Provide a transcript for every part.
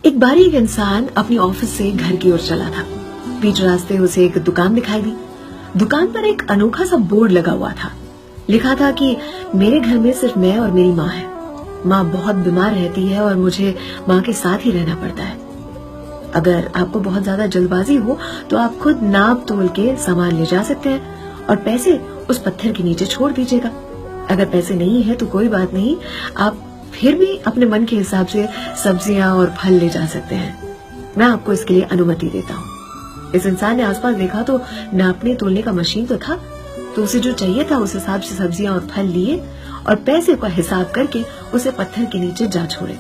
एक बारी एक इंसान अपनी ऑफिस से घर की ओर चला था। बीच रास्ते उसे एक दुकान दिखाई दी। दुकान पर एक अनोखा सा बोर्ड लगा हुआ था। लिखा था कि मेरे घर में सिर्फ मैं और मेरी माँ है। माँ बहुत बीमार रहती है और मुझे माँ के साथ ही रहना पड़ता है। अगर आपको बहुत ज्यादा जल्दबाजी हो तो आप खुद नाप तोल के सामान ले जा सकते हैं और पैसे उस पत्थर के नीचे छोड़ दीजिएगा। अगर पैसे नहीं है तो कोई बात नहीं, आप फिर भी अपने मन के हिसाब से सब्जियां और फल ले जा सकते हैं। मैं आपको इसके लिए अनुमति देता हूँ। इस इंसान ने आसपास देखा तो नापने तोलने का मशीन तो था, तो उसे जो चाहिए था उस हिसाब से सब्जियां और फल लिए और पैसे का हिसाब करके उसे पत्थर के नीचे जा छोड़े,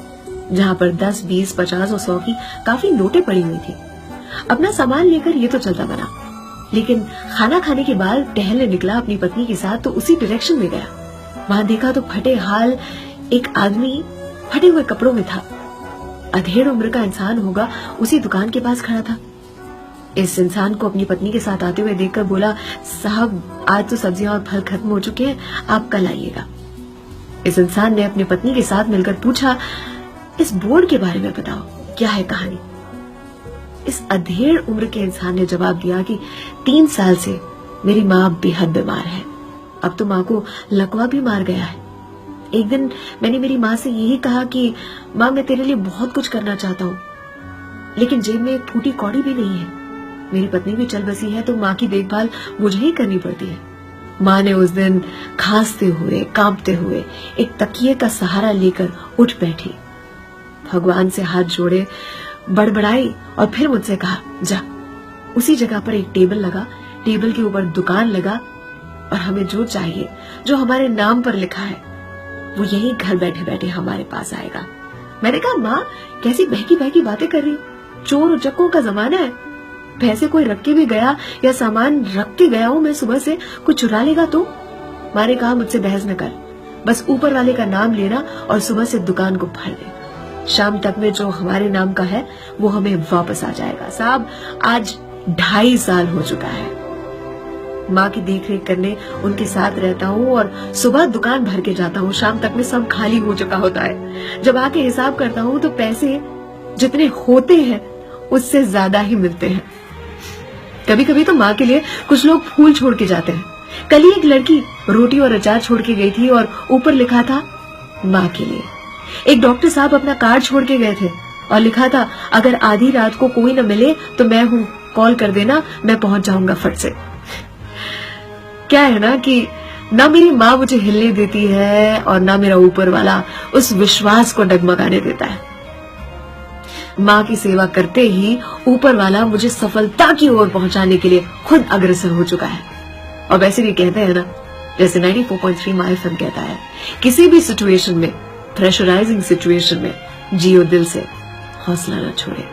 जहाँ पर 10, 20, 50 और 100 की काफी नोटें पड़ी हुई थी। अपना सामान लेकर ये तो चलता बना, लेकिन खाना खाने के बाद टहलने निकला अपनी पत्नी के साथ तो उसी डायरेक्शन में गया। वहां देखा तो फटे हाल एक आदमी फटे हुए कपड़ों में था। अधेड़ उम्र का इंसान होगा, उसी दुकान के पास खड़ा था। इस इंसान को अपनी पत्नी के साथ आते हुए देखकर बोला, साहब आज तो सब्जियां और फल खत्म हो चुके हैं, आप कल आइएगा। इस इंसान ने अपनी पत्नी के साथ मिलकर पूछा, इस बोर्ड के बारे में बताओ, क्या है कहानी। इस अधेड़ उम्र के इंसान ने जवाब दिया कि 3 साल से मेरी माँ बेहद बीमार है। अब तो माँ को लकवा भी मार गया है। एक दिन मैंने मेरी माँ से यही कहा कि माँ मैं तेरे लिए बहुत कुछ करना चाहता हूँ, लेकिन जेब में एक फूटी कौड़ी भी नहीं है। मेरी पत्नी भी चल बसी है तो माँ की देखभाल मुझे ही करनी पड़ती है। माँ ने उस दिन खांसते हुए कांपते हुए एक तकिए का सहारा लेकर उठ बैठी, भगवान से हाथ जोड़े, बड़बड़ाई और फिर मुझसे कहा, जा उसी जगह पर एक टेबल लगा, टेबल के ऊपर दुकान लगा और हमें जो चाहिए, जो हमारे नाम पर लिखा है, वो यही घर बैठे बैठे हमारे पास आएगा। मैंने कहा, माँ कैसी बहकी बहकी बातें कर रही, चोर उचक्कों का जमाना है। पैसे कोई रख के भी गया या सामान रख के गया हूँ मैं सुबह से, कुछ चुरा लेगा तो। माँ ने कहा, मुझसे बहस न कर, बस ऊपर वाले का नाम लेना और सुबह से दुकान को भर दे। शाम तक में जो हमारे नाम का है वो हमें वापस आ जाएगा। साहब आज 2.5 साल हो चुका है माँ की देखरेख करने उनके साथ रहता हूँ और सुबह दुकान भर के जाता हूँ, शाम तक में सब खाली हो चुका होता है। जब आके हिसाब करता हूँ तो पैसे जितने होते हैं उससे ज्यादा ही मिलते हैं। कभी कभी तो माँ के लिए कुछ लोग फूल छोड़ के जाते हैं। कल ही एक लड़की रोटी और अचार छोड़ के गई थी और ऊपर लिखा था माँ के लिए। एक डॉक्टर साहब अपना कार्ड छोड़ के गए थे और लिखा था, अगर आधी रात को कोई न मिले तो मैं हूँ, कॉल कर देना, मैं पहुंच जाऊंगा फट से। क्या है ना कि ना मेरी माँ मुझे हिलने देती है और ना मेरा ऊपर वाला उस विश्वास को डगमगाने देता है। माँ की सेवा करते ही ऊपर वाला मुझे सफलता की ओर पहुंचाने के लिए खुद अग्रसर हो चुका है। और वैसे भी कहते हैं ना, जैसे 94.3 माय एफएम कहता है, किसी भी सिचुएशन में, प्रेशराइजिंग सिचुएशन में जियो दिल से, हौसला न छोड़े।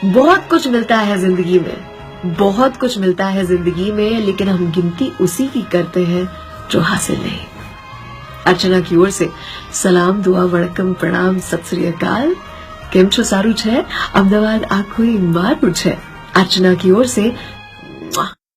बहुत कुछ मिलता है जिंदगी में, बहुत कुछ मिलता है जिंदगी में, लेकिन हम गिनती उसी की करते हैं जो हासिल नहीं। अर्चना की ओर से सलाम, दुआ, वड़कम, प्रणाम, सत श्री अकाल। केम छो सारू छे? अहमदाबाद आखोई मारू छे। अर्चना की ओर से